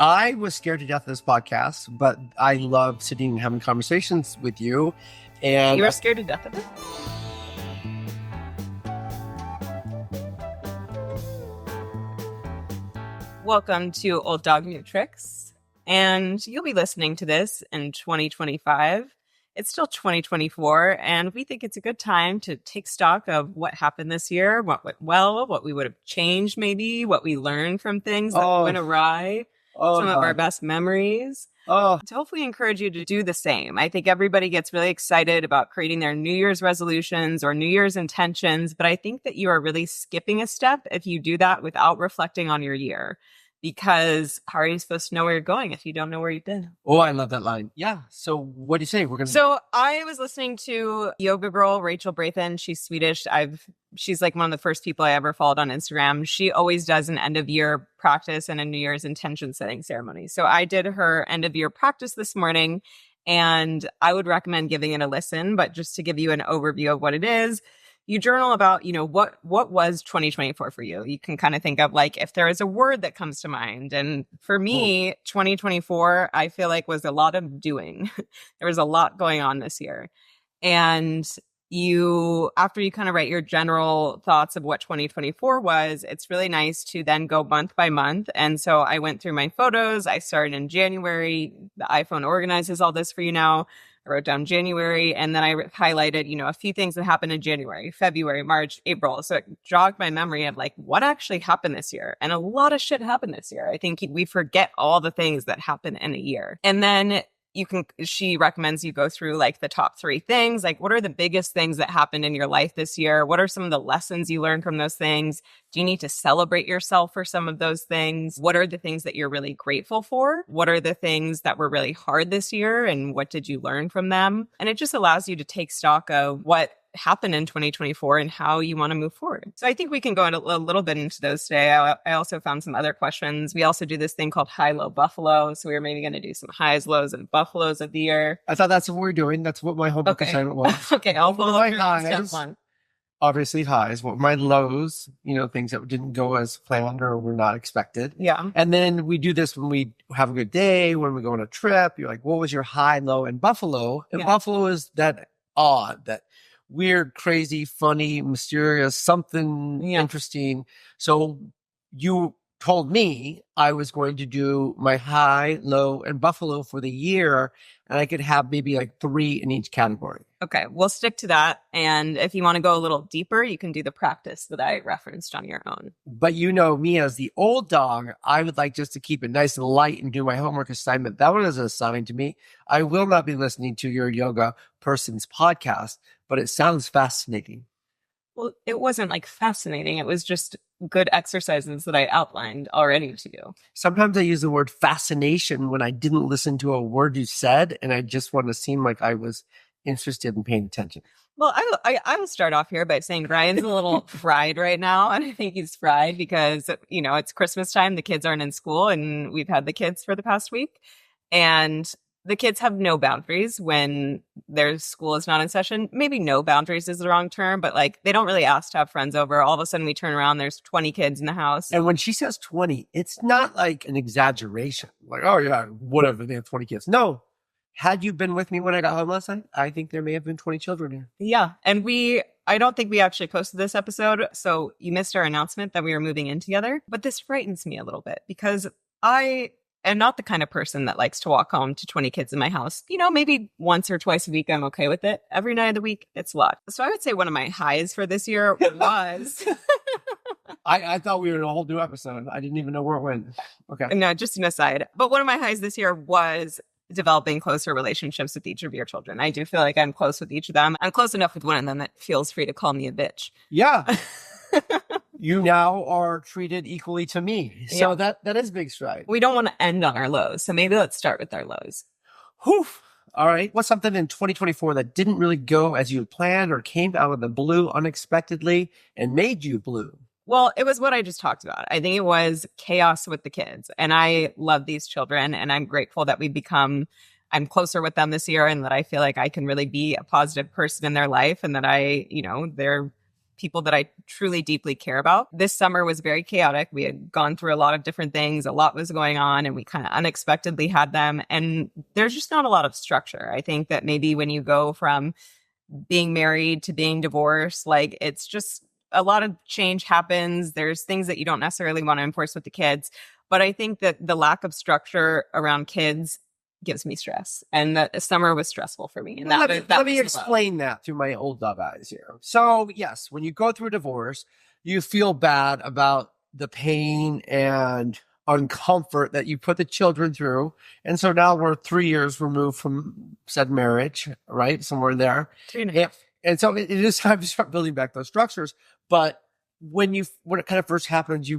I was scared to death of this podcast, but I love sitting and having conversations with you. And you were scared to death of it? Welcome to Old Dog New Tricks. And you'll be listening to this in 2025. It's still 2024, and we think it's a good time to take stock of what happened this year, what went well, what we would have changed maybe, what we learned from things that went awry, some of our best memories. To hopefully encourage you to do the same. I think everybody gets really excited about creating their New Year's resolutions or New Year's intentions, but I think that you are really skipping a step if you do that without reflecting on your year. Because how are you supposed to know where you're going if you don't know where you've been? Oh, I love that line. Yeah. So what do you say? So I was listening to yoga girl, Rachel Brathen. She's Swedish. She's like one of the first people I ever followed on Instagram. She always does an end of year practice and a New Year's intention setting ceremony. So I did her end of year practice this morning, and I would recommend giving it a listen. But just to give you an overview of what it is, you journal about, what was 2024 for you? You can kind of think of like if there is a word that comes to mind. And for me, 2024, I feel like was a lot of doing. There was a lot going on this year. And after you kind of write your general thoughts of what 2024 was, it's really nice to then go month by month. And so I went through my photos. I started in January. The iPhone organizes all this for you now. I wrote down January, and then I highlighted, a few things that happened in January, February, March, April. So it jogged my memory of like what actually happened this year. And a lot of shit happened this year. I think we forget all the things that happen in a year. And then she recommends you go through like the top 3 things. Like, what are the biggest things that happened in your life this year? What are some of the lessons you learned from those things? Do you need to celebrate yourself for some of those things? What are the things that you're really grateful for? What are the things that were really hard this year? And what did you learn from them? And it just allows you to take stock of what happened in 2024 and how you want to move forward. So I think we can go a little bit into those today. I also found some other questions. We also do this thing called high-low buffalo. So we're maybe going to do some highs, lows, and buffaloes of the year. I thought that's what we're doing. That's what my homework assignment was. Okay, I'll follow my highs. Obviously highs. What my lows, things that didn't go as planned or were not expected. Yeah. And then we do this when we have a good day, when we go on a trip. You're like, what was your high, low, and buffalo? And buffalo is that odd, that weird, crazy, funny, mysterious, something interesting. So you told me I was going to do my high, low, and buffalo for the year, and I could have maybe like 3 in each category. Okay, we'll stick to that. And if you want to go a little deeper, you can do the practice that I referenced on your own. But me as the old dog, I would like just to keep it nice and light and do my homework assignment. That one is assigned to me. I will not be listening to your yoga person's podcast, but it sounds fascinating. Well, it wasn't like fascinating. It was just good exercises that I outlined already to you. Sometimes I use the word fascination when I didn't listen to a word you said, and I just want to seem like I was interested in paying attention. Well, I will start off here by saying Brian's a little fried right now. And I think he's fried because, it's Christmas time. The kids aren't in school, and we've had the kids for the past week. And the kids have no boundaries when their school is not in session. Maybe no boundaries is the wrong term, but like they don't really ask to have friends over. All of a sudden we turn around, there's 20 kids in the house. And when she says 20, it's not like an exaggeration. Like, oh yeah, whatever, they have 20 kids. No. Had you been with me when I got home last night, I think there may have been 20 children here. Yeah. And I don't think we actually posted this episode, so you missed our announcement that we were moving in together. But this frightens me a little bit because I am not the kind of person that likes to walk home to 20 kids in my house. Maybe once or twice a week, I'm okay with it. Every night of the week, it's a lot. So I would say one of my highs for this year was... I thought we were in a whole new episode. I didn't even know where it went. Okay. No, just an aside. But one of my highs this year was developing closer relationships with each of your children. I do feel like I'm close with each of them. I'm close enough with one of them that feels free to call me a bitch. Yeah. You now are treated equally to me. So that is a big stride. We don't want to end on our lows. So maybe let's start with our lows. Whew. All right. What's something in 2024 that didn't really go as you had planned or came out of the blue unexpectedly and made you blue? Well, it was what I just talked about. I think it was chaos with the kids. And I love these children, and I'm grateful that I'm closer with them this year, and that I feel like I can really be a positive person in their life, and that they're people that I truly deeply care about. This summer was very chaotic. We had gone through a lot of different things. A lot was going on and we kind of unexpectedly had them. And there's just not a lot of structure. I think that maybe when you go from being married to being divorced, like it's just a lot of change happens. There's things that you don't necessarily want to enforce with the kids. But I think that the lack of structure around kids gives me stress. And that summer was stressful for me. And let me explain that through my old dog eyes here. So yes, when you go through a divorce, you feel bad about the pain and uncomfort that you put the children through. And so now we're 3 years removed from said marriage, right? Somewhere there. 3.5. And so it is time to start building back those structures. But when it kind of first happens,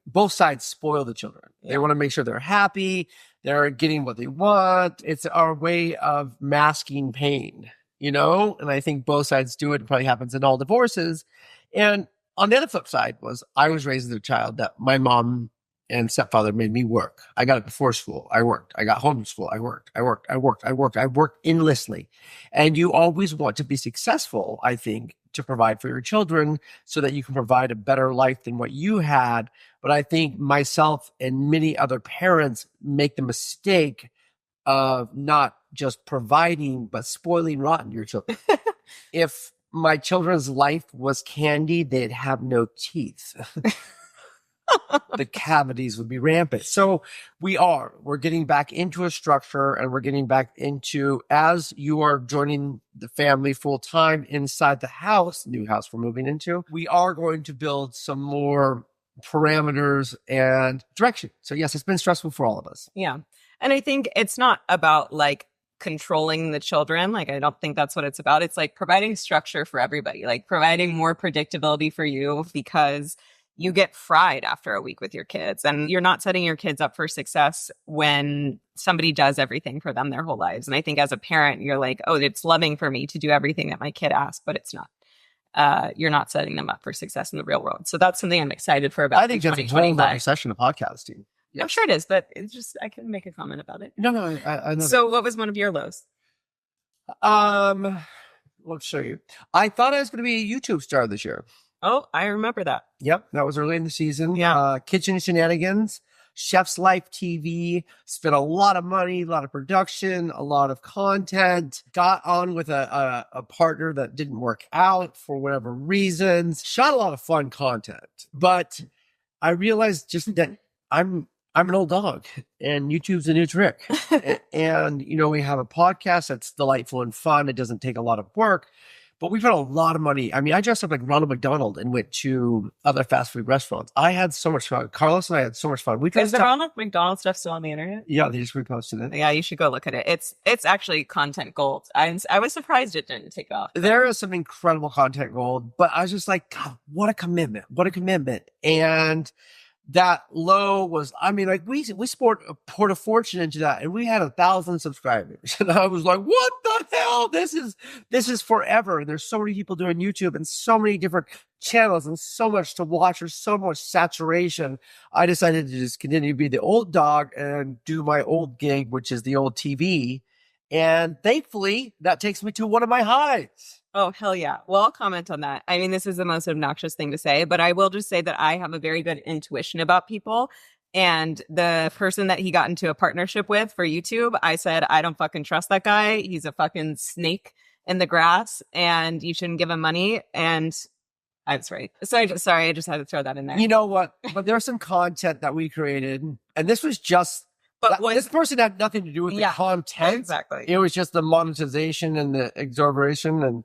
both sides spoil the children. Yeah. They want to make sure they're happy. They're getting what they want. It's our way of masking pain, And I think both sides do it. It probably happens in all divorces. And on the other flip side was I was raised as a child that my mom and stepfather made me work. I got it before school. I worked. I got home from school. I worked endlessly. And you always want to be successful, I think, to provide for your children so that you can provide a better life than what you had. But I think myself and many other parents make the mistake of not just providing, but spoiling rotten your children. If my children's life was candy, they'd have no teeth. The cavities would be rampant. So we're getting back into a structure, and we're getting back into, as you are joining the family full time inside the house, new house we're moving into, we are going to build some more parameters and direction. So yes, it's been stressful for all of us. Yeah. And I think it's not about like controlling the children. Like, I don't think that's what it's about. It's like providing structure for everybody, like providing more predictability for you, because you get fried after a week with your kids, and you're not setting your kids up for success when somebody does everything for them their whole lives. And I think as a parent, you're like, oh, it's loving for me to do everything that my kid asks, but it's not. You're not setting them up for success in the real world. So that's something I'm excited for about. I think that's a whole session of podcasting. Yes. I'm sure it is, but it's just, I can make a comment about it. No, I know. So what was one of your lows? Let's show you. I thought I was going to be a YouTube star this year. Oh, I remember that. Yep, that was early in the season. Yeah. Kitchen Shenanigans, Chef's Life TV, spent a lot of money, a lot of production, a lot of content, got on with a partner that didn't work out for whatever reasons, shot a lot of fun content. But I realized just that I'm an old dog, and YouTube's a new trick. And, we have a podcast that's delightful and fun. It doesn't take a lot of work. But we spent a lot of money. I mean, I dressed up like Ronald McDonald and went to other fast food restaurants. I had so much fun. Carlos and I had so much fun. Is the Ronald McDonald stuff still on the internet? Yeah, they just reposted it. Yeah, you should go look at it. It's actually content gold. I was surprised it didn't take off. There is some incredible content gold, but I was just like, God, what a commitment. What a commitment. And that low was, I mean, like we poured a fortune into that, and we had 1,000 subscribers. And I was like, what the hell? This is forever. And there's so many people doing YouTube and so many different channels and so much to watch. There's so much saturation. I decided to just continue to be the old dog and do my old gig, which is the old TV. And thankfully that takes me to one of my highs. Oh, hell yeah. Well, I'll comment on that. I mean, this is the most obnoxious thing to say, but I will just say that I have a very good intuition about people. And the person that he got into a partnership with for YouTube, I said, I don't fucking trust that guy. He's a fucking snake in the grass, and you shouldn't give him money. And I was right. So I just had to throw that in there. You know what? But there's some content that we created, and this was just, this person had nothing to do with the content. Exactly. It was just the monetization and the exorbitation and,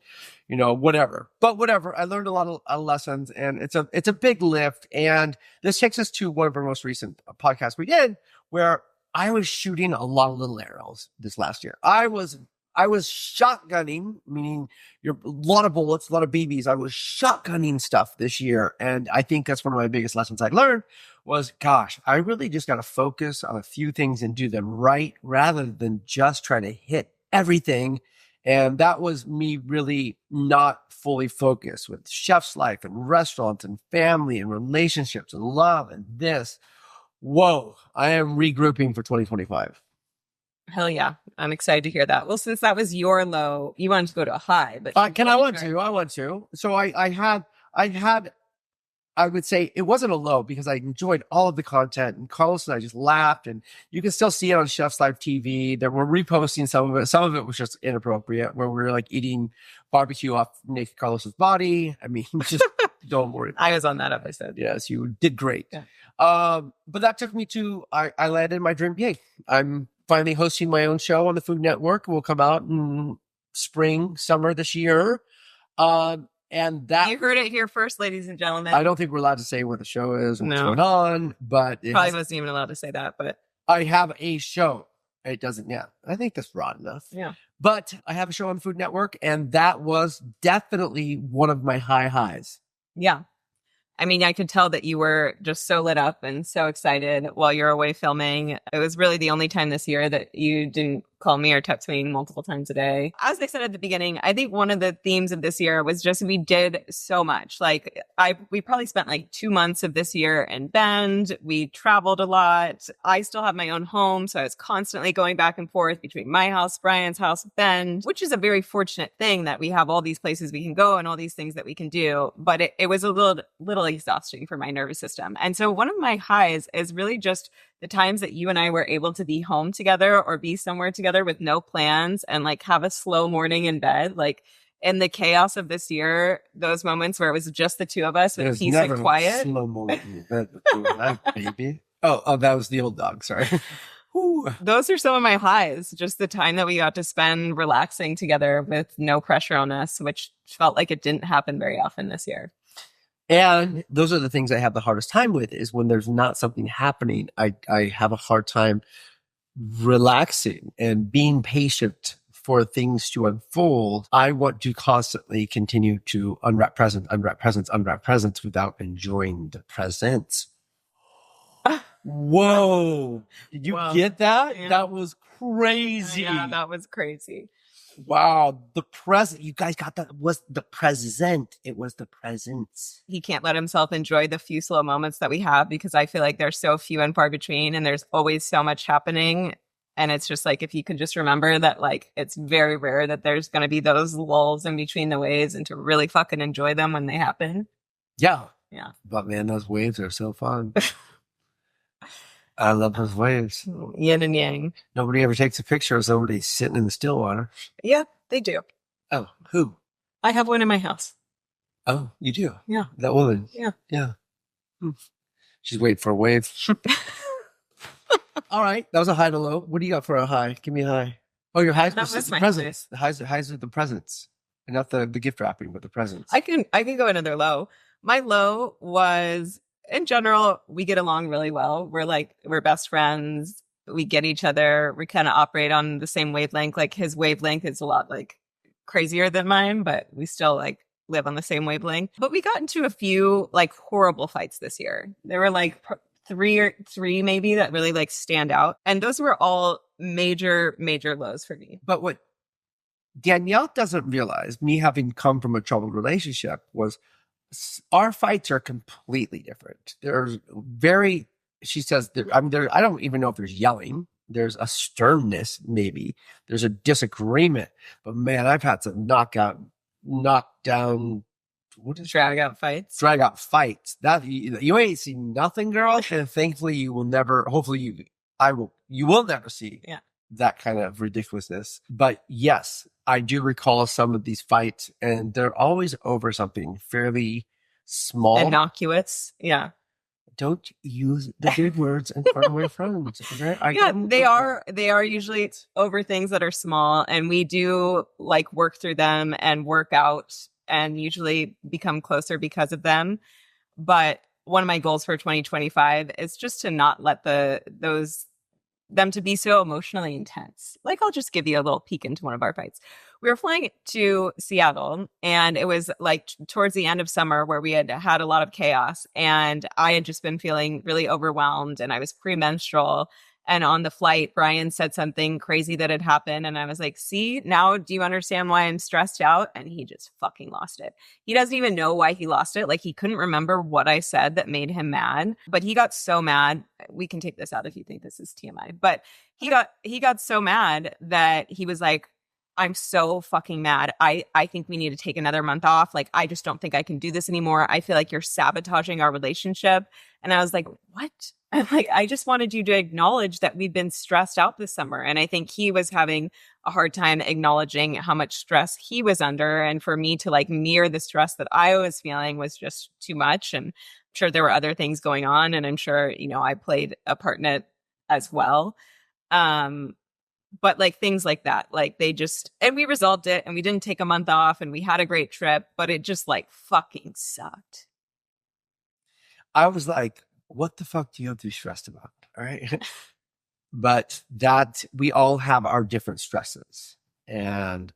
whatever. But whatever. I learned a lot of lessons, and it's a big lift. And this takes us to one of our most recent podcasts we did, where I was shooting a lot of little arrows this last year. I was shotgunning, meaning a lot of bullets, a lot of BBs. I was shotgunning stuff this year. And I think that's one of my biggest lessons I learned was, gosh, I really just got to focus on a few things and do them right rather than just trying to hit everything. And that was me really not fully focused with Chef's Life and restaurants and family and relationships and love and this. Whoa, I am regrouping for 2025. Hell yeah. I'm excited to hear that. Well, since that was your low, you wanted to go to a high, but I want to. So I I would say it wasn't a low because I enjoyed all of the content, and Carlos and I just laughed, and you can still see it on Chef's Live TV. That we're reposting some of it. Some of it was just inappropriate, where we were like eating barbecue off naked Carlos's body. I mean, just don't worry. I was on that episode. Yes, you did great. Yeah. But that took me to, I landed my dream gig. I'm finally hosting my own show on the Food Network. It will come out in spring, summer this year. And that you heard it here first, ladies and gentlemen. I don't think we're allowed to say what the show is and what's going on, but probably wasn't even allowed to say that. But I have a show. It doesn't. Yeah, I think that's broad enough. Yeah, but I have a show on the Food Network, and that was definitely one of my highs. Yeah. I mean, I could tell that you were just so lit up and so excited while you're away filming. It was really the only time this year that you didn't call me or text me multiple times a day. As I said at the beginning, I think one of the themes of this year was just we did so much. Like we probably spent like 2 months of this year in Bend. We traveled a lot. I still have my own home, so I was constantly going back and forth between my house, Brian's house, Bend, which is a very fortunate thing that we have all these places we can go and all these things that we can do. But it was a little exhausting for my nervous system. And so one of my highs is really just the times that you and I were able to be home together or be somewhere together with no plans and like have a slow morning in bed. Like in the chaos of this year, those moments where it was just the two of us with peace and quiet. Slow morning in bed with that baby. Oh, that was the old dog. Sorry. Those are some of my highs. Just the time that we got to spend relaxing together with no pressure on us, which felt like it didn't happen very often this year. And those are the things I have the hardest time with, is when there's not something happening. I have a hard time relaxing and being patient for things to unfold. I want to constantly continue to unwrap presents without enjoying the presents. Whoa. Did you get that? Yeah. That was crazy. Yeah, that was crazy. Wow, the present. You guys got that. Was the present. It was the presents. He can't let himself enjoy the few slow moments that we have because I feel like there's so few and far between and there's always so much happening. And it's just like, if you could just remember that, like, it's very rare that there's going to be those lulls in between the waves and to really fucking enjoy them when they happen. Yeah. Yeah. But man, those waves are so fun. I love those waves. Yin and yang. Nobody ever takes a picture of somebody sitting in the still water. Yeah, they do. Oh, who? I have one in my house. Oh, you do? Yeah. That woman? Yeah. Yeah. She's waiting for a wave. All right. That was a high to low. What do you got for a high? Give me a high. Oh, your highs was the presents. The highs are the presents. And not the gift wrapping, but the presents. I can go another low. My low was, in general, we get along really well. We're best friends. We get each other. We kind of operate on the same wavelength. Like his wavelength is a lot like crazier than mine, but we still like live on the same wavelength. But we got into a few like horrible fights this year. There were like three maybe that really like stand out. And those were all major lows for me. But what Danielle doesn't realize, me having come from a troubled relationship, was our fights are completely different. She says, I don't even know if there's yelling. There's a sternness, maybe. There's a disagreement. But man, I've had some drag out fights. That you ain't seen nothing, girl. And thankfully you will never, you will never see that kind of ridiculousness. But yes, I do recall some of these fights, and they're always over something fairly small. Innocuous. Yeah. Don't use the big words in front of my friends. They are usually over things that are small, and we do like work through them and work out and usually become closer because of them. But one of my goals for 2025 is just to not let them to be so emotionally intense. Like, I'll just give you a little peek into one of our fights. We were flying to Seattle, and it was like towards the end of summer where we had a lot of chaos, and I had just been feeling really overwhelmed, and I was premenstrual. And on the flight, Brian said something crazy that had happened, and I was like, see, now do you understand why I'm stressed out? And he just fucking lost it. He doesn't even know why he lost it. Like, he couldn't remember what I said that made him mad, but he got so mad. We can take this out if you think this is TMI, but he got so mad that he was like, I'm so fucking mad. I think we need to take another month off. Like, I just don't think I can do this anymore. I feel like you're sabotaging our relationship. And I was like, what? I'm like, I just wanted you to acknowledge that we've been stressed out this summer. And I think he was having a hard time acknowledging how much stress he was under. And for me to like mirror the stress that I was feeling was just too much. And I'm sure there were other things going on. And I'm sure, you know, I played a part in it as well. But like things like that, like they just, and we resolved it and we didn't take a month off and we had a great trip, but it just like fucking sucked. I was like, what the fuck do you have to be stressed about? All right. But that we all have our different stresses. And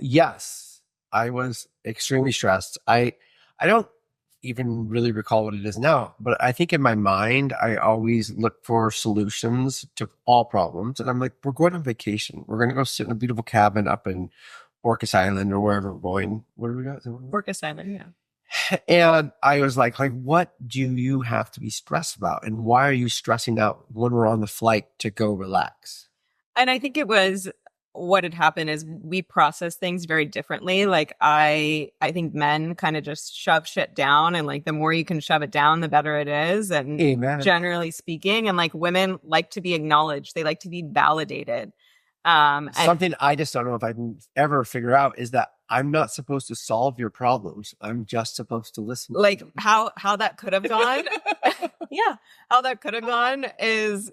yes, I was extremely stressed. I don't even really recall what it is now, but I think in my mind, I always look for solutions to all problems. And I'm like, we're going on vacation. We're going to go sit in a beautiful cabin up in Orcas Island or wherever we're going. What do we got? Orcas Island, yeah. And I was like, what do you have to be stressed about? And why are you stressing out when we're on the flight to go relax? And I think it was what had happened is we process things very differently. Like I think men kind of just shove shit down, and like the more you can shove it down, the better it is. And Amen. Generally speaking, and like women like to be acknowledged. They like to be validated. Something I just don't know if I can ever figure out is that I'm not supposed to solve your problems. I'm just supposed to listen. Like how that could have gone. Yeah. How that could have gone is,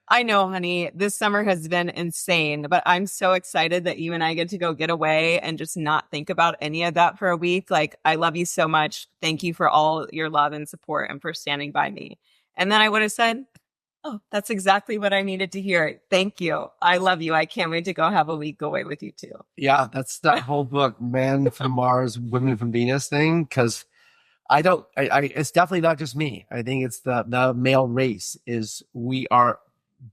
I know, honey, this summer has been insane, but I'm so excited that you and I get to go get away and just not think about any of that for a week. Like, I love you so much. Thank you for all your love and support and for standing by me. And then I would have said, oh, that's exactly what I needed to hear. Thank you. I love you. I can't wait to go have a week away with you too. Yeah, that's that whole book, Men from Mars, Women from Venus thing. Cause it's definitely not just me. I think it's the male race is we are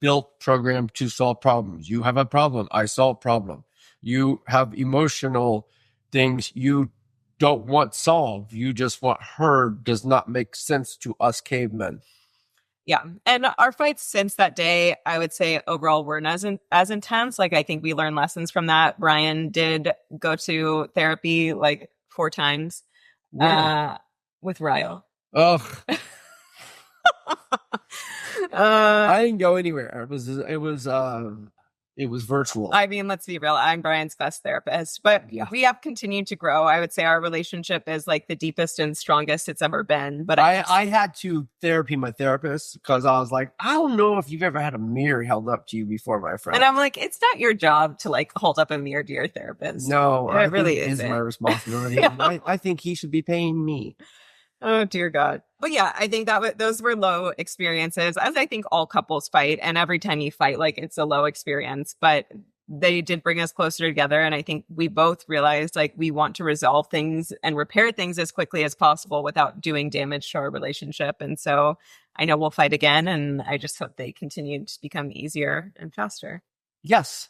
built, programmed to solve problems. You have a problem, I solve problem. You have emotional things you don't want solved. You just want heard. Does not make sense to us cavemen. Yeah. And our fights since that day, I would say overall weren't as intense. Like, I think we learned lessons from that. Brian did go to therapy like 4 times with Ryle. Oh, I didn't go anywhere. It was virtual. I mean, let's be real. I'm Brian's best therapist, but yeah, we have continued to grow. I would say our relationship is like the deepest and strongest it's ever been. But I had to therapy my therapist because I was like, I don't know if you've ever had a mirror held up to you before, my friend. And I'm like, it's not your job to like hold up a mirror to your therapist. No, it really is my responsibility. Yeah. I think he should be paying me. Oh, dear God. But yeah, I think those were low experiences, as I think all couples fight. And every time you fight, like, it's a low experience, but they did bring us closer together. And I think we both realized like we want to resolve things and repair things as quickly as possible without doing damage to our relationship. And so I know we'll fight again. And I just hope they continue to become easier and faster. Yes.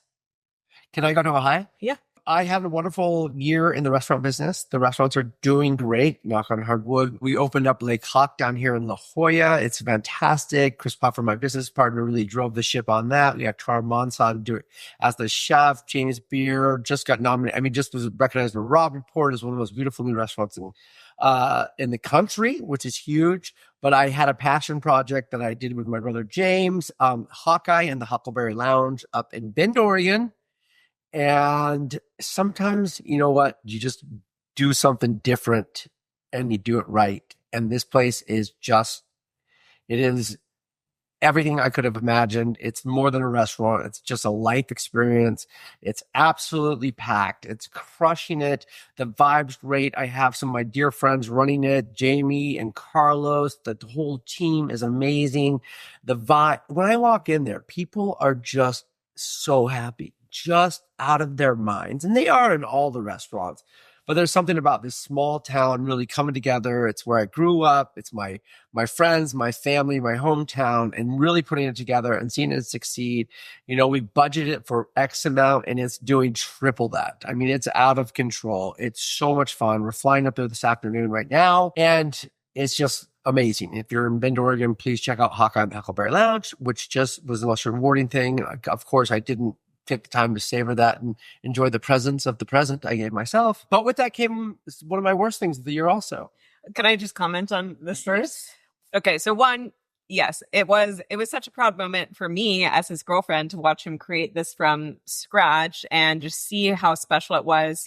Can I go to a high? Yeah. I had a wonderful year in the restaurant business. The restaurants are doing great, knock on hardwood. We opened up Lake Hawk down here in La Jolla. It's fantastic. Chris Puffer, my business partner, really drove the ship on that. We had Char Monson do it as the chef. James Beer just got nominated. I mean, just was recognized in the Robb Report as one of the most beautiful new restaurants in the country, which is huge. But I had a passion project that I did with my brother James, Hawkeye and the Huckleberry Lounge up in Bend, Oregon. And sometimes, you know what, you just do something different and you do it right. And this place is it is everything I could have imagined. It's more than a restaurant. It's just a life experience. It's absolutely packed. It's crushing it. The vibe's great. I have some of my dear friends running it, Jamie and Carlos. The whole team is amazing. The vibe, when I walk in there, people are just so happy. Just out of their minds. And they are in all the restaurants. But there's something about this small town really coming together. It's where I grew up. It's my friends, my family, my hometown, and really putting it together and seeing it succeed. You know, we budgeted for X amount and it's doing triple that. I mean, it's out of control. It's so much fun. We're flying up there this afternoon right now. And it's just amazing. If you're in Bend, Oregon, please check out Hawkeye and the Huckleberry Lounge, which just was the most rewarding thing. Of course, I didn't take the time to savor that and enjoy the presence of the present I gave myself. But with that came one of my worst things of the year also. Can I just comment on this first? Okay, so one, yes, it was such a proud moment for me as his girlfriend to watch him create this from scratch and just see how special it was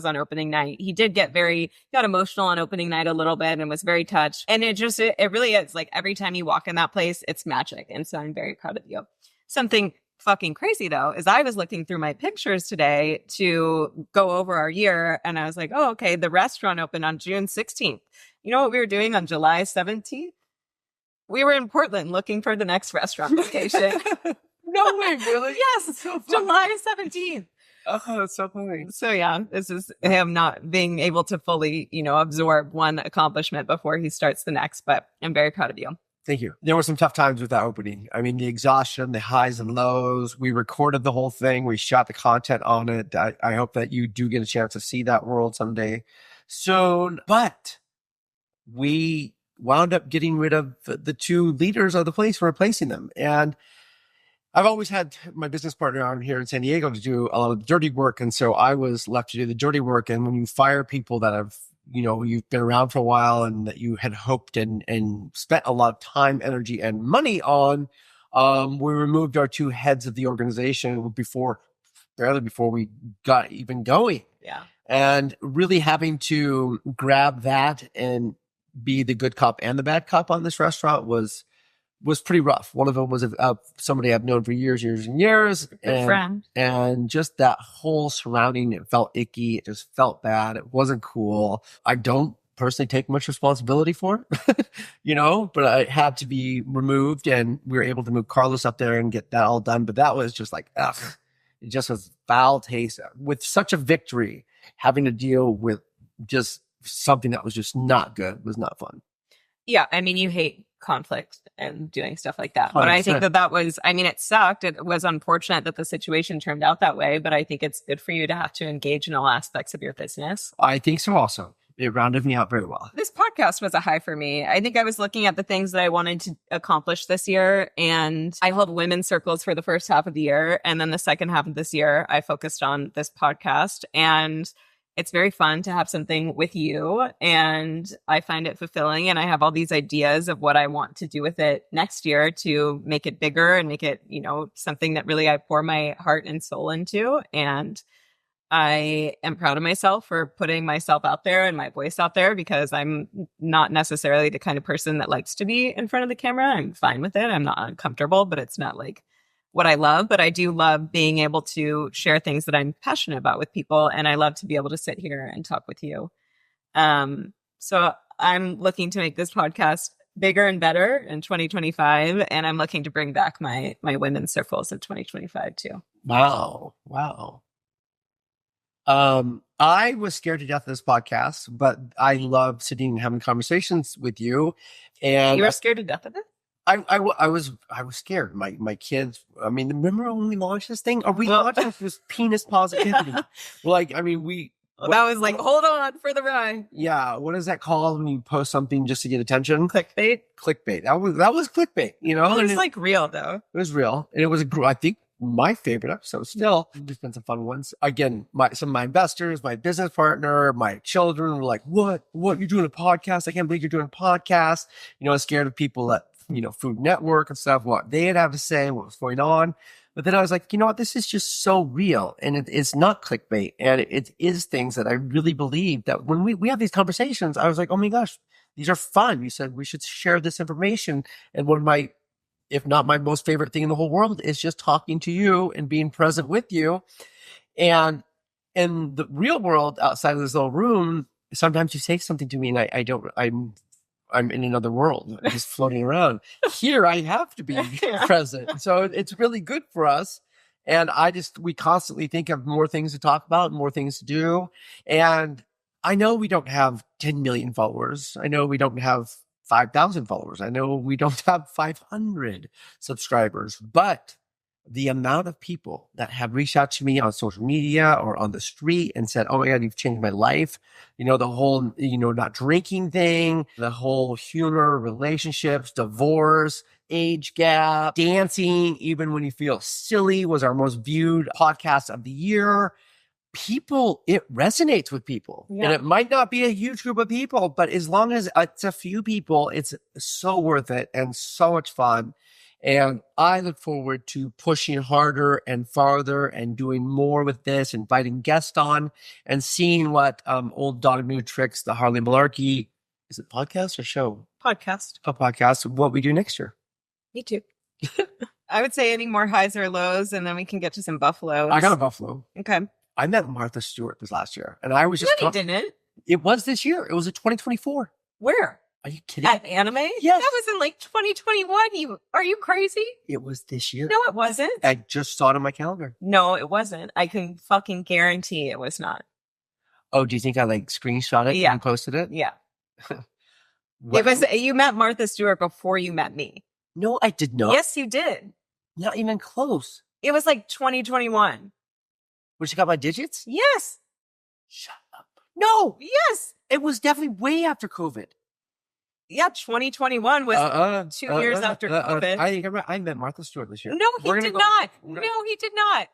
on opening night. He got emotional on opening night a little bit and was very touched. And it really is like every time you walk in that place, it's magic. And so I'm very proud of you. Something fucking crazy though is I was looking through my pictures today to go over our year, and I was like, oh, okay, the restaurant opened on June 16th. You know what we were doing on July 17th? We were in Portland looking for the next restaurant location. No way, really? Yes, so July 17th. Oh, that's so funny. So yeah, this is him not being able to fully, absorb one accomplishment before he starts the next, but I'm very proud of you. Thank you. There were some tough times with that opening. I mean, the exhaustion, the highs and lows. We recorded the whole thing. We shot the content on it. I hope that you do get a chance to see that world someday soon. But we wound up getting rid of the two leaders of the place for replacing them. And I've always had my business partner out here in San Diego to do a lot of the dirty work. And so I was left to do the dirty work. And when you fire people that have you've been around for a while and that you had hoped and spent a lot of time, energy, and money on, we removed our two heads of the organization barely before we got even going. Yeah. And really having to grab that and be the good cop and the bad cop on this restaurant was pretty rough. One of them was somebody I've known for years and years. Good friend. And just that whole surrounding, it felt icky. It just felt bad. It wasn't cool. I don't personally take much responsibility for it, but it had to be removed, and we were able to move Carlos up there and get that all done. But that was just like, ugh, it just was foul taste. With such a victory, having to deal with just something that was just not good was not fun. Yeah. I mean, you hate conflict and doing stuff like that. 100%. But I think that was, it sucked. It was unfortunate that the situation turned out that way, but I think it's good for you to have to engage in all aspects of your business. I think so also. It rounded me out very well. This podcast was a high for me. I think I was looking at the things that I wanted to accomplish this year, and I held women's circles for the first half of the year. And then the second half of this year, I focused on this podcast, and it's very fun to have something with you, and I find it fulfilling, and I have all these ideas of what I want to do with it next year to make it bigger and make it, something that really I pour my heart and soul into. And I am proud of myself for putting myself out there and my voice out there, because I'm not necessarily the kind of person that likes to be in front of the camera. I'm fine with it. I'm not uncomfortable, but it's not like what I love. But I do love being able to share things that I'm passionate about with people. And I love to be able to sit here and talk with you. So I'm looking to make this podcast bigger and better in 2025. And I'm looking to bring back my women's circles in 2025 too. Wow. I was scared to death of this podcast, but I love sitting and having conversations with you. And you were scared to death of it? I was scared. My kids, remember when we launched this thing? Or we launched it with penis positivity. That was like, hold on for the ride. Yeah. What is that called when you post something just to get attention? Clickbait. That was clickbait, It's like real though. It was real. And it was, I think, my favorite episode still. There's been some fun ones. Again, some of my investors, my business partner, my children were like, what? You're doing a podcast? I can't believe you're doing a podcast. I was scared of people at, Food Network and stuff, what they'd have to say, what was going on. But then I was like, you know what? This is just so real. And it's not clickbait. And it is things that I really believe that when we have these conversations, I was like, oh my gosh, these are fun. You said we should share this information. And one of my, if not my most favorite thing in the whole world, is just talking to you and being present with you. And in the real world, outside of this little room, sometimes you say something to me and I'm in another world, just floating around. Here, I have to be present. So it's really good for us. And we constantly think of more things to talk about, more things to do. And I know we don't have 10 million followers. I know we don't have 5,000 followers. I know we don't have 500 subscribers, but the amount of people that have reached out to me on social media or on the street and said, oh my God, you've changed my life. The whole, not drinking thing, the whole humor, relationships, divorce, age gap. Dancing, even when you feel silly, was our most viewed podcast of the year. People, it resonates with people. Yeah. And it might not be a huge group of people, but as long as it's a few people, it's so worth it and so much fun. And I look forward to pushing harder and farther and doing more with this, inviting guests on and seeing what Old Dog New Tricks, the Harley and Malarkey, is it podcast or show? Podcast. A podcast, what we do next year. Me too. I would say any more highs or lows, and then we can get to some buffaloes. I got a buffalo. Okay. I met Martha Stewart this last year, and I was just... No, you didn't. It was this year. It was in 2024. Where? Are you kidding? At Anime? Yes. That was in like 2021. Are you crazy? It was this year. No, it wasn't. I just saw it on my calendar. No, it wasn't. I can fucking guarantee it was not. Oh, do you think I like screenshot it and posted it? Yeah. What? It was. You met Martha Stewart before you met me. No, I did not. Yes, you did. Not even close. It was like 2021. When she got my digits? Yes. Shut up. No. Yes. It was definitely way after COVID. Yeah, 2021 was 2 years after COVID. I met Martha Stewart this year. No, he did not. No, he did not.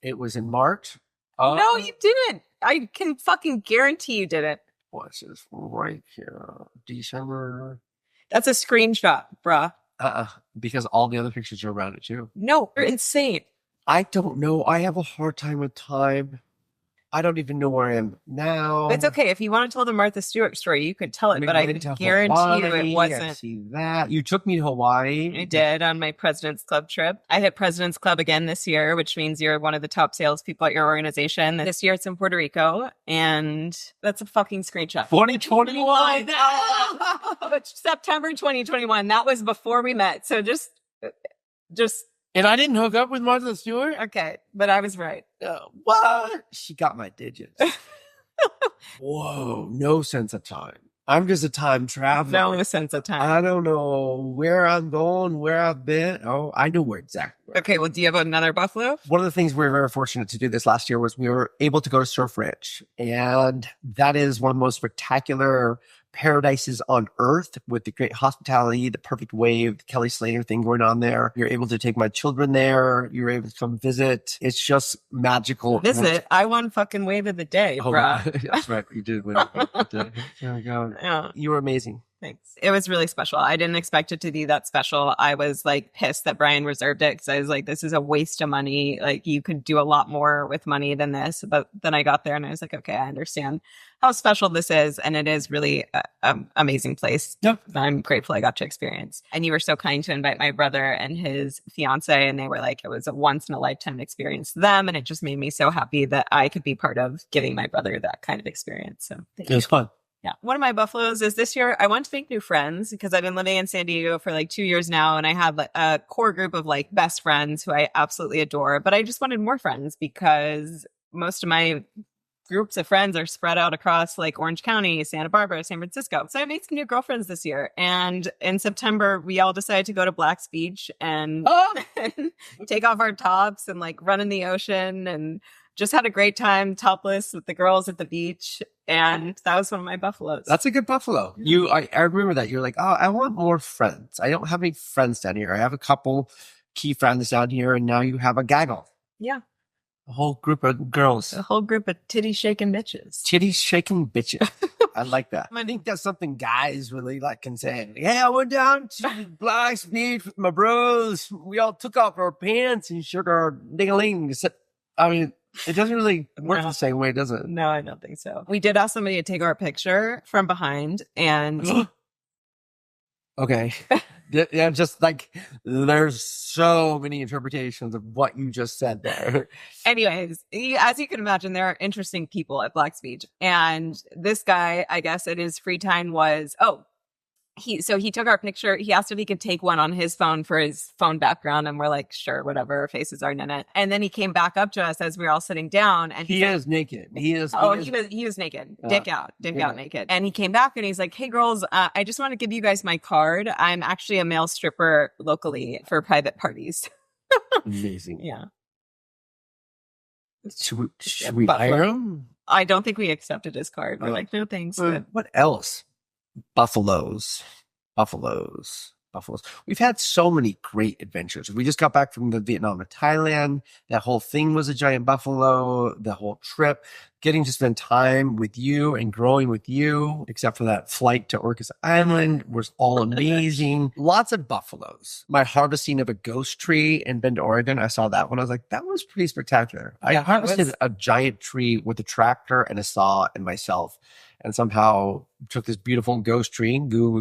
It was in March. No, you didn't. I can fucking guarantee you didn't. What's this right here? December. That's a screenshot, bruh. Because all the other pictures are around it too. No, you're insane. I don't know. I have a hard time with time. I don't even know where I am now. It's okay. If you want to tell the Martha Stewart story, you could tell it, but I can guarantee you it wasn't. I see that. You took me to Hawaii. I did on my President's Club trip. I hit President's Club again this year, which means you're one of the top salespeople at your organization. This year it's in Puerto Rico, and that's a fucking screenshot. 2021. September 2021. That was before we met. So just. And I didn't hook up with Martha Stewart? Okay, but I was right. What? She got my digits. Whoa, no sense of time. I'm just a time traveler. No sense of time. I don't know where I'm going, where I've been. Oh, I know where exactly. Okay, well, do you have another buffalo? One of the things we were very fortunate to do this last year was we were able to go to Surf Ranch. And that is one of the most spectacular paradises on earth with the great hospitality, the perfect wave, the Kelly Slater thing going on there. You're able to take my children there. You're able to come visit. It's just magical. Visit? I won fucking wave of the day, bruh. That's right. You did win. There we go. Yeah. You were amazing. Thanks. It was really special. I didn't expect it to be that special. I was like pissed that Brian reserved it because I was like, this is a waste of money. Like you could do a lot more with money than this. But then I got there and I was like, okay, I understand how special this is. And it is really an amazing place. Yep. I'm grateful I got to experience. And you were so kind to invite my brother and his fiance. And they were like, it was a once in a lifetime experience to them. And it just made me so happy that I could be part of giving my brother that kind of experience. So it was fun. Yeah. One of my buffaloes is this year I want to make new friends because I've been living in San Diego for like 2 years now. And I have a core group of like best friends who I absolutely adore. But I just wanted more friends because most of my groups of friends are spread out across like Orange County, Santa Barbara, San Francisco. So I made some new girlfriends this year. And in September, we all decided to go to Black's Beach and take off our tops and like run in the ocean and just had a great time topless with the girls at the beach. And that was one of my buffaloes. That's a good buffalo. I remember that. You're like, oh, I want more friends. I don't have any friends down here. I have a couple key friends down here. And now you have a gaggle. Yeah. A whole group of girls. A whole group of titty shaking bitches. Titty shaking bitches. I like that. I think that's something guys really like can say. Yeah, I went down to Black's Beach with my bros. We all took off our pants and shook our ding-a-ling. I mean, it doesn't really work the same way, does it? No, I don't think so. We did ask somebody to take our picture from behind and... Okay. Yeah, just like there's so many interpretations of what you just said there. Anyways, as you can imagine, there are interesting people at Black's Beach. And this guy, I guess in his free time was, he took our picture. He asked if he could take one on his phone for his phone background. And we're like, sure, whatever. Our faces aren't in it. And then he came back up to us as we were all sitting down. And he is naked. He was naked. Dick out naked. And he came back and he's like, hey girls, I just want to give you guys my card. I'm actually a male stripper locally for private parties. Amazing. Yeah. Should we hire him? I don't think we accepted his card. We're like, no thanks. What else? Buffaloes. buffaloes. We've had so many great adventures. We just got back from the Vietnam and Thailand. That whole thing was a giant buffalo. The whole trip, getting to spend time with you and growing with you, except for that flight to Orcas Island, was all amazing. Lots of buffaloes. My harvesting of a ghost tree in Bend, Oregon, I saw that one. I was like, that was pretty spectacular. I harvested a giant tree with a tractor and a saw and myself, and somehow took this beautiful ghost tree,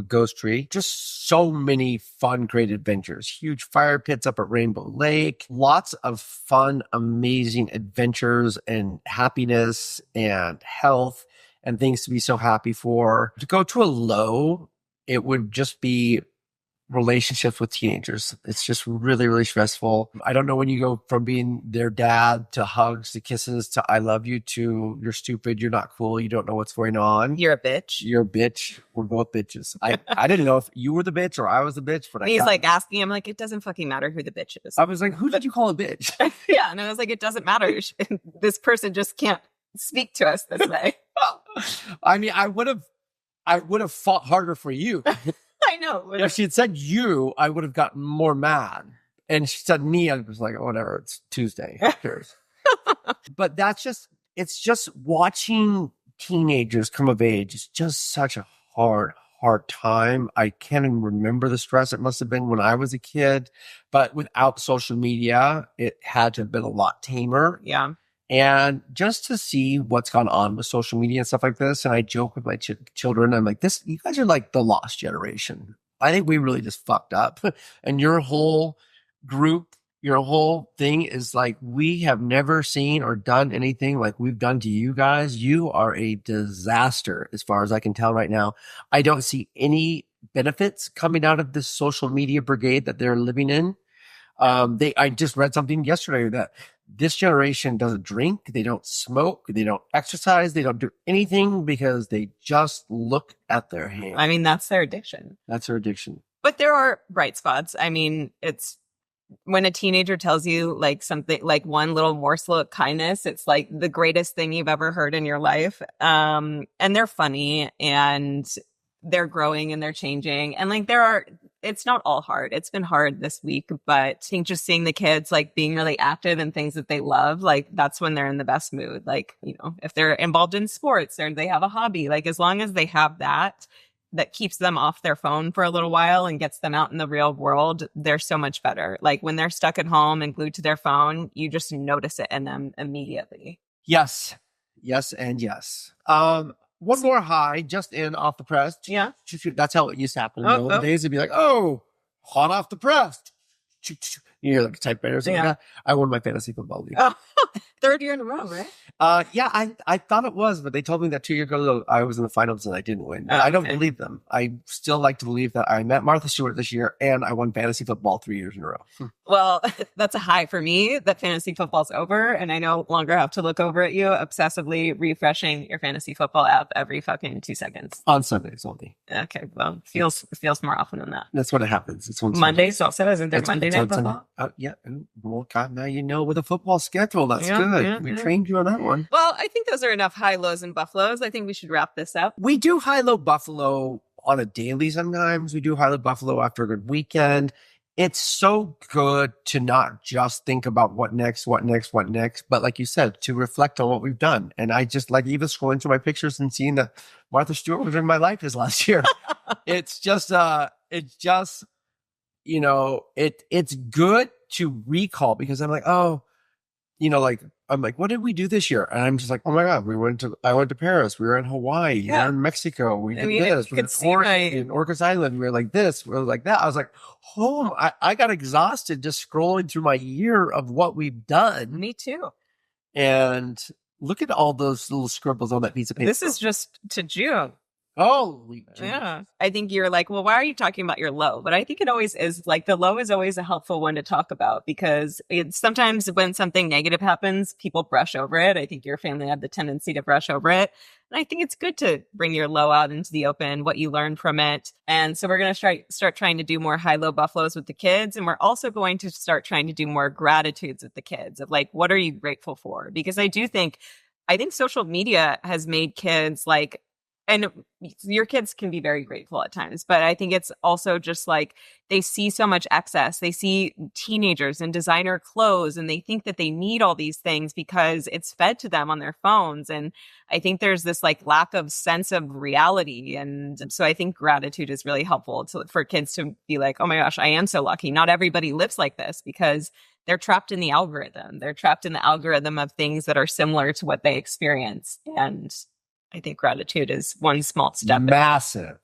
ghost tree. Just so many fun, great adventures. Huge fire pits up at Rainbow Lake. Lots of fun, amazing adventures and happiness and health and things to be so happy for. To go to a low, it would just be relationships with teenagers. It's just really, really stressful. I don't know when you go from being their dad to hugs to kisses to I love you to you're stupid, you're not cool, you don't know what's going on. You're a bitch. You're a bitch. We're both bitches. I didn't know if you were the bitch or I was the bitch, but he's like asking him like, it doesn't fucking matter who the bitch is. I was like, who did you call a bitch? Yeah. And I was like, it doesn't matter. This person just can't speak to us this way. I mean, I would have fought harder for you. I know. If she had said you, I would have gotten more mad. And she said me, I was like, oh, whatever, it's Tuesday. Who cares? But it's just watching teenagers come of age. It's just such a hard time. I can't even remember the stress it must have been when I was a kid. But without social media, it had to have been a lot tamer. Yeah. And just to see what's gone on with social media and stuff like this, and I joke with my children, I'm like, you guys are like the lost generation. I think we really just fucked up. And your whole group, your whole thing is like, we have never seen or done anything like we've done to you guys. You are a disaster as far as I can tell right now. I don't see any benefits coming out of this social media brigade that they're living in. I just read something yesterday that this generation doesn't drink, they don't smoke, they don't exercise, they don't do anything because they just look at their hands. I mean, that's their addiction. That's their addiction. But there are bright spots. I mean, it's when a teenager tells you like something, like one little morsel of kindness, it's like the greatest thing you've ever heard in your life. And they're funny and they're growing and they're changing. And like it's not all hard. It's been hard this week, but I think just seeing the kids like being really active in things that they love, like that's when they're in the best mood. Like, you know, if they're involved in sports or they have a hobby, like as long as they have that keeps them off their phone for a little while and gets them out in the real world, they're so much better. Like when they're stuck at home and glued to their phone, you just notice it in them immediately. Yes. Yes. And yes. One more high, just in off the press. Yeah. That's how it used to happen in the old days. It'd be like, oh, hot off the press. You hear like a typewriter or something like that. I won my fantasy football league. Oh, third year in a row, right? Yeah, I thought it was, but they told me that 2 years ago I was in the finals and I didn't win. I don't believe them. I still like to believe that I met Martha Stewart this year and I won fantasy football 3 years in a row. Well, that's a high for me that fantasy football's over and I no longer have to look over at you obsessively refreshing your fantasy football app every fucking 2 seconds. On Sundays only. Okay, well, feels more often than that. That's what it happens. It's on Mondays also, isn't there Monday night football? Yeah. Well, God, now you know with a football schedule. That's good. Yeah, we trained you on that one. Well, I think those are enough high lows and buffaloes. I think we should wrap this up. We do high-low buffalo on a daily sometimes. We do high-low buffalo after a good weekend. It's so good to not just think about what next, but like you said, to reflect on what we've done. And I just like even scrolling through my pictures and seeing that Martha Stewart was in my life this last year. It's just, you know, it's good to recall because I'm like, oh, you know, like, I'm like, what did we do this year? And I'm just like, oh my God, I went to Paris. We were in Hawaii. We were in Mexico. We did this. We were in Orcas Island. We were like this. We were like that. I was like, oh, I got exhausted just scrolling through my year of what we've done. Me too. And look at all those little scribbles on that piece of paper. This is just to June. Holy Jesus. Yeah. I think you're like, well, why are you talking about your low? But I think it always is like the low is always a helpful one to talk about because it's sometimes when something negative happens, people brush over it. I think your family had the tendency to brush over it. And I think it's good to bring your low out into the open, what you learned from it. And so we're going to start trying to do more high-low buffaloes with the kids. And we're also going to start trying to do more gratitudes with the kids of like, what are you grateful for? Because I think social media has made kids like, and your kids can be very grateful at times, but I think it's also just like they see so much excess. They see teenagers in designer clothes and they think that they need all these things because it's fed to them on their phones. And I think there's this like lack of sense of reality. And so I think gratitude is really helpful for kids to be like, oh my gosh, I am so lucky. Not everybody lives like this because they're trapped in the algorithm. They're trapped in the algorithm of things that are similar to what they experience. And I think gratitude is one small step. Massive.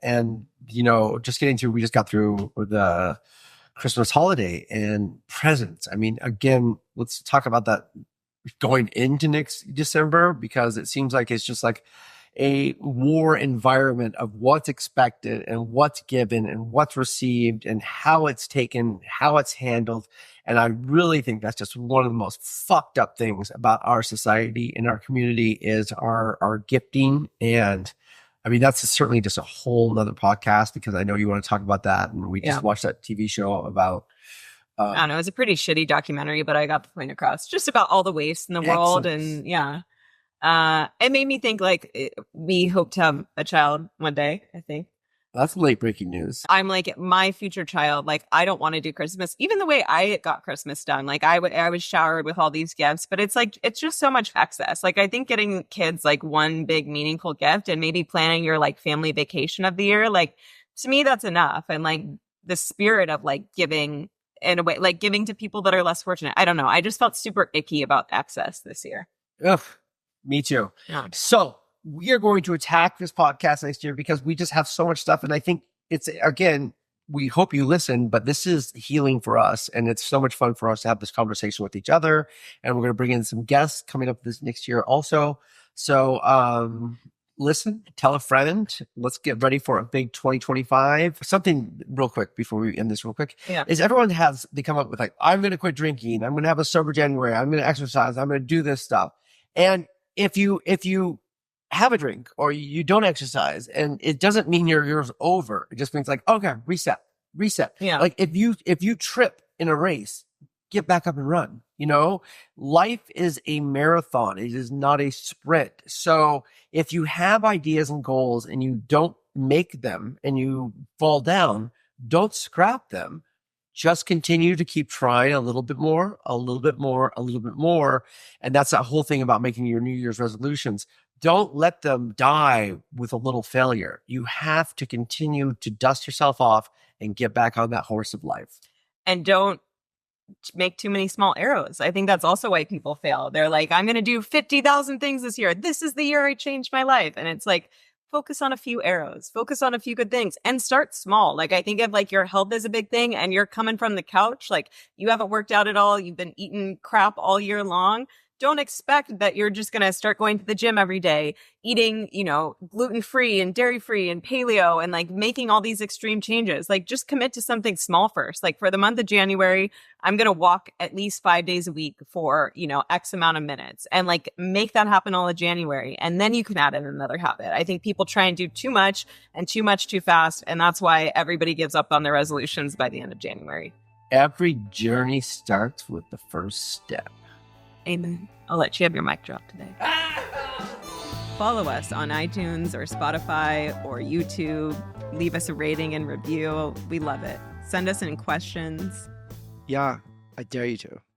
And, we just got through the Christmas holiday and presents. I mean, again, let's talk about that going into next December, because it seems like it's just like a war environment of what's expected and what's given and what's received and how it's taken, how it's handled. And I really think that's just one of the most fucked up things about our society and our community is our gifting. And I mean, that's certainly just a whole nother podcast, because I know you want to talk about that. And we just watched that TV show about I don't know. It was a pretty shitty documentary, but I got the point across just about all the waste in the world. And it made me think like we hope to have a child one day, I think. That's late breaking news. I'm like, my future child, like, I don't want to do Christmas. Even the way I got Christmas done, like I was showered with all these gifts, but it's like, it's just so much excess. Like, I think getting kids like one big meaningful gift and maybe planning your like family vacation of the year, like to me, that's enough. And like the spirit of like giving in a way, like giving to people that are less fortunate. I don't know. I just felt super icky about excess this year. Ugh, me too. Yeah. So we are going to attack this podcast next year because we just have so much stuff. And I think it's, again, we hope you listen, but this is healing for us. And it's so much fun for us to have this conversation with each other. And we're going to bring in some guests coming up this next year also. So, listen, tell a friend. Let's get ready for a big 2025. Something real quick before we end this real quick is everyone they come up with like, I'm going to quit drinking. I'm going to have a sober January. I'm going to exercise. I'm going to do this stuff. And if you have a drink or you don't exercise, and it doesn't mean your year's over. It just means like, okay, reset. Yeah. Like if you trip in a race, get back up and run. Life is a marathon. It is not a sprint. So if you have ideas and goals and you don't make them and you fall down, don't scrap them. Just continue to keep trying a little bit more, a little bit more, a little bit more. And that's that whole thing about making your New Year's resolutions. Don't let them die with a little failure. You have to continue to dust yourself off and get back on that horse of life. And don't make too many small arrows. I think that's also why people fail. They're like, I'm going to do 50,000 things this year. This is the year I changed my life. And it's like, focus on a few arrows, focus on a few good things, and start small. Like I think of like your health is a big thing, and you're coming from the couch. Like you haven't worked out at all. You've been eating crap all year long. Don't expect that you're just going to start going to the gym every day, eating, gluten-free and dairy-free and paleo and like making all these extreme changes. Like just commit to something small first. Like for the month of January, I'm going to walk at least 5 days a week for, X amount of minutes, and like make that happen all of January. And then you can add in another habit. I think people try and do too much too fast. And that's why everybody gives up on their resolutions by the end of January. Every journey starts with the first step. Amen. I'll let you have your mic drop today. Follow us on iTunes or Spotify or YouTube. Leave us a rating and review. We love it. Send us any questions. Yeah, I dare you to.